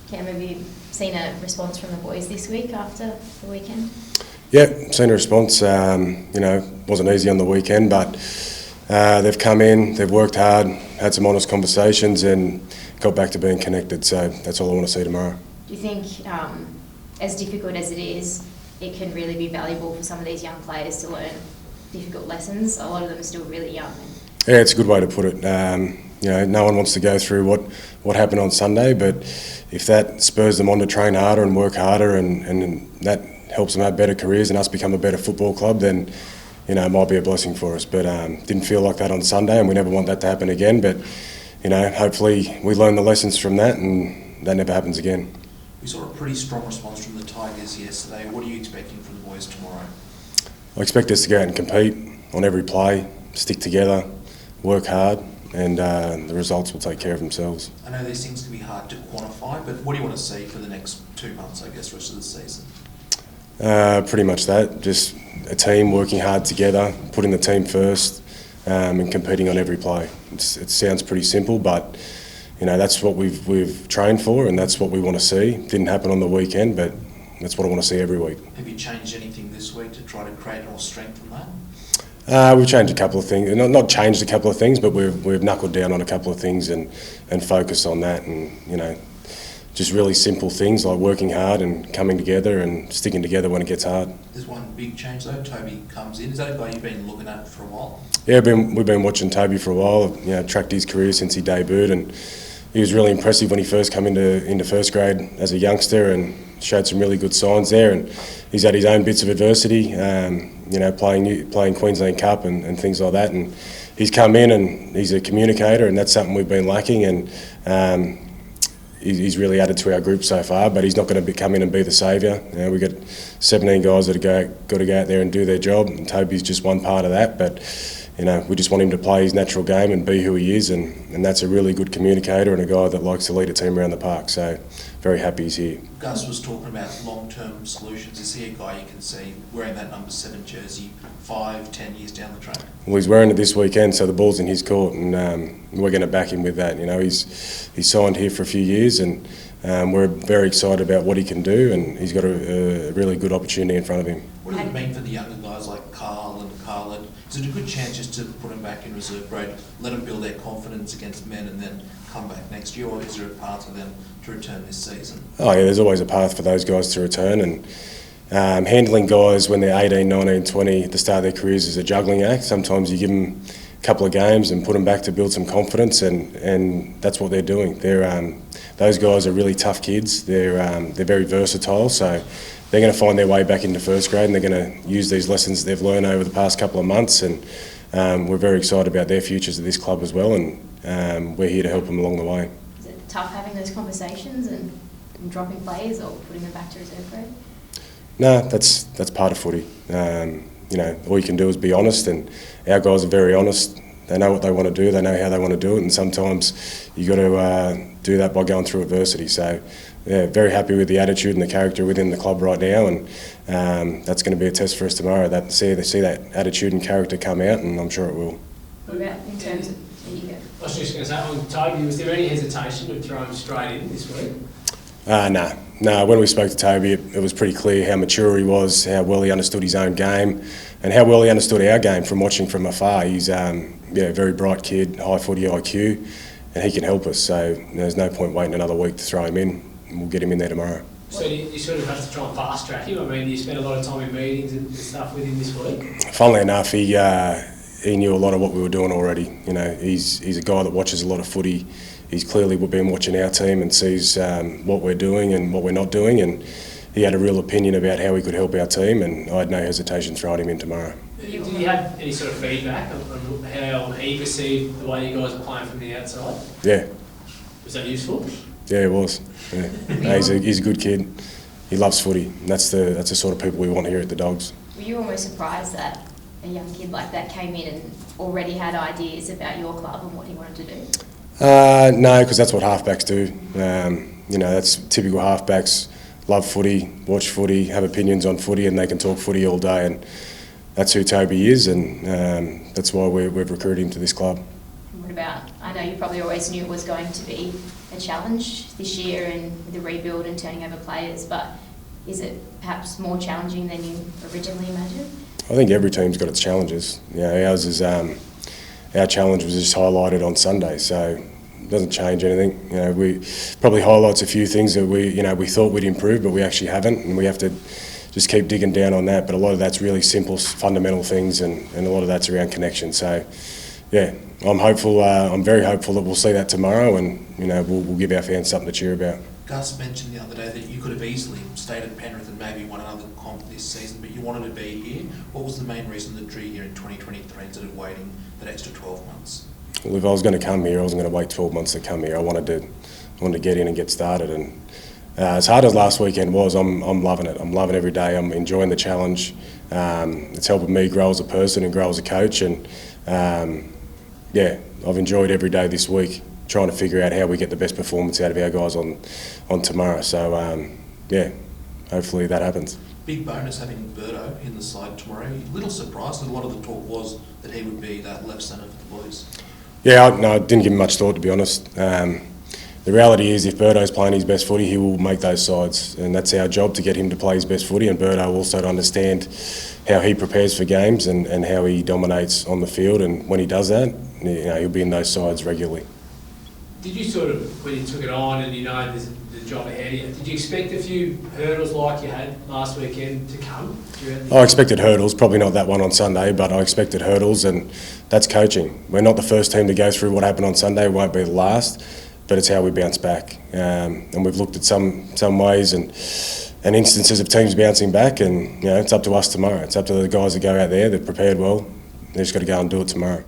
Cam, have you seen a response from the boys this week after the weekend? Yeah, seen a response. Wasn't easy on the weekend, but they've come in, they've worked hard, had some honest conversations and got back to being connected. So that's all I want to see tomorrow. Do you think, as difficult as it is, it can really be valuable for some of these young players to learn difficult lessons? A lot of them are still really young. Yeah, it's a good way to put it. No one wants to go through what happened on Sunday, but if that spurs them on to train harder and work harder and that helps them have better careers and us become a better football club, then it might be a blessing for us. But didn't feel like that on Sunday, and we never want that to happen again. But hopefully we learn the lessons from that and that never happens again. We saw a pretty strong response from the Tigers yesterday. What are you expecting from the boys tomorrow? I expect us to go out and compete on every play, stick together, work hard, and the results will take care of themselves. I know these things can be hard to quantify, but what do you want to see for the next 2 months, I guess, rest of the season? Pretty much that. Just a team working hard together, putting the team first, and competing on every play. It sounds pretty simple, but that's what we've trained for, and that's what we want to see. Didn't happen on the weekend, but that's what I want to see every week. Have you changed anything this week to try to create more strength from that? We've changed a couple of things. Not changed a couple of things, but we've knuckled down on a couple of things and focused on that. And just really simple things like working hard and coming together and sticking together when it gets hard. There's one big change though. Toby comes in. Is that a guy you've been looking at for a while? Yeah, we've been watching Toby for a while. Tracked his career since he debuted, and he was really impressive when he first came into first grade as a youngster and showed some really good signs there. And he's had his own bits of adversity, playing Queensland Cup and things like that. And he's come in and he's a communicator, and that's something we've been lacking. And he's really added to our group so far, but he's not going to come in and be the saviour. We've got 17 guys that got to go out there and do their job, and Toby's just one part of that. But we just want him to play his natural game and be who he is, and that's a really good communicator and a guy that likes to lead a team around the park. So very happy he's here. Gus was talking about long-term solutions. Is he a guy you can see wearing that number 7 jersey 5-10 years down the track? Well, he's wearing it this weekend, so the ball's in his court, and we're going to back him with that. He's signed here for a few years, and we're very excited about what he can do, and he's got a really good opportunity in front of him. What does it mean for the younger guys like Carl and Carlin? Is it a good chance just to put them back in reserve grade, let them build their confidence against men and then come back next year, or is there a path for them to return this season? Oh yeah, there's always a path for those guys to return, and handling guys when they're 18, 19, 20 at the start of their careers is a juggling act. Sometimes you give them a couple of games and put them back to build some confidence, and that's what they're doing. Those guys are really tough kids. They're very versatile, so they're going to find their way back into first grade, and they're going to use these lessons they've learned over the past couple of months, and we're very excited about their futures at this club as well, and we're here to help them along the way. Is it tough having those conversations and dropping players or putting them back to reserve grade? No, that's part of footy. All you can do is be honest, and our guys are very honest. They know what they want to do, they know how they want to do it, and sometimes you got to do that by going through adversity. So, yeah, very happy with the attitude and the character within the club right now, and that's going to be a test for us tomorrow. See that attitude and character come out, and I'm sure it will. What about in terms of? I was just going to say, on Toby, was there any hesitation to throw him straight in this week? No. When we spoke to Toby, it was pretty clear how mature he was, how well he understood his own game, and how well he understood our game from watching from afar. He's a very bright kid, high footy IQ, and he can help us. So there's no point waiting another week to throw him in, and we'll get him in there tomorrow. So you sort of have to try and fast track him. I mean, you spent a lot of time in meetings and stuff with him this week. Funnily enough, he knew a lot of what we were doing already. He's a guy that watches a lot of footy. He's clearly been watching our team and sees what we're doing and what we're not doing, and he had a real opinion about how we could help our team, and I had no hesitation throwing him in tomorrow. Did you have any sort of feedback on how he perceived the way you guys were playing from the outside? Yeah. Was that useful? Yeah, it was. Yeah. No, he's a good kid. He loves footy. And that's the sort of people we want here at the Dogs. Were you almost surprised that a young kid like that came in and already had ideas about your club and what he wanted to do? No, because that's what halfbacks do. That's typical halfbacks. Love footy, watch footy, have opinions on footy, and they can talk footy all day. And that's who Toby is, and that's why we've recruited him to this club. What about? I know you probably always knew it was going to be a challenge this year and the rebuild and turning over players, but is it perhaps more challenging than you originally imagined? I think every team's got its challenges. Ours is our challenge was just highlighted on Sunday, so it doesn't change anything. We probably highlights a few things that we thought we'd improve, but we actually haven't, and we have to just keep digging down on that. But a lot of that's really simple, fundamental things, and a lot of that's around connection. So, yeah, I'm hopeful. I'm very hopeful that we'll see that tomorrow, and we'll give our fans something to cheer about. Gus mentioned the other day that you could have easily stayed at Penrith and maybe won another comp this season, but you wanted to be here. What was the main reason that drew you here in 2023 instead of waiting that extra 12 months? Well, if I was going to come here, I wasn't going to wait 12 months to come here. I wanted to get in and get started. And as hard as last weekend was, I'm loving it. I'm loving every day. I'm enjoying the challenge. It's helping me grow as a person and grow as a coach. And yeah, I've enjoyed every day this week, trying to figure out how we get the best performance out of our guys on tomorrow. So yeah, hopefully that happens. Big bonus having Birdo in the side tomorrow. A little surprised that a lot of the talk was that he would be that left centre for the boys. Yeah, I didn't give him much thought, to be honest. The reality is, if Birdo's playing his best footy, he will make those sides, and that's our job, to get him to play his best footy, and Birdo also to understand how he prepares for games and how he dominates on the field, and when he does that, he'll be in those sides regularly. Did you sort of, when you took it on and there's the job ahead of you, did you expect a few hurdles like you had last weekend to come? I expected hurdles, probably not that one on Sunday, but I expected hurdles, and that's coaching. We're not the first team to go through what happened on Sunday, we won't be the last, but it's how we bounce back. And we've looked at some ways and instances of teams bouncing back, and it's up to us tomorrow. It's up to the guys that go out there, they've prepared well, they've just got to go and do it tomorrow.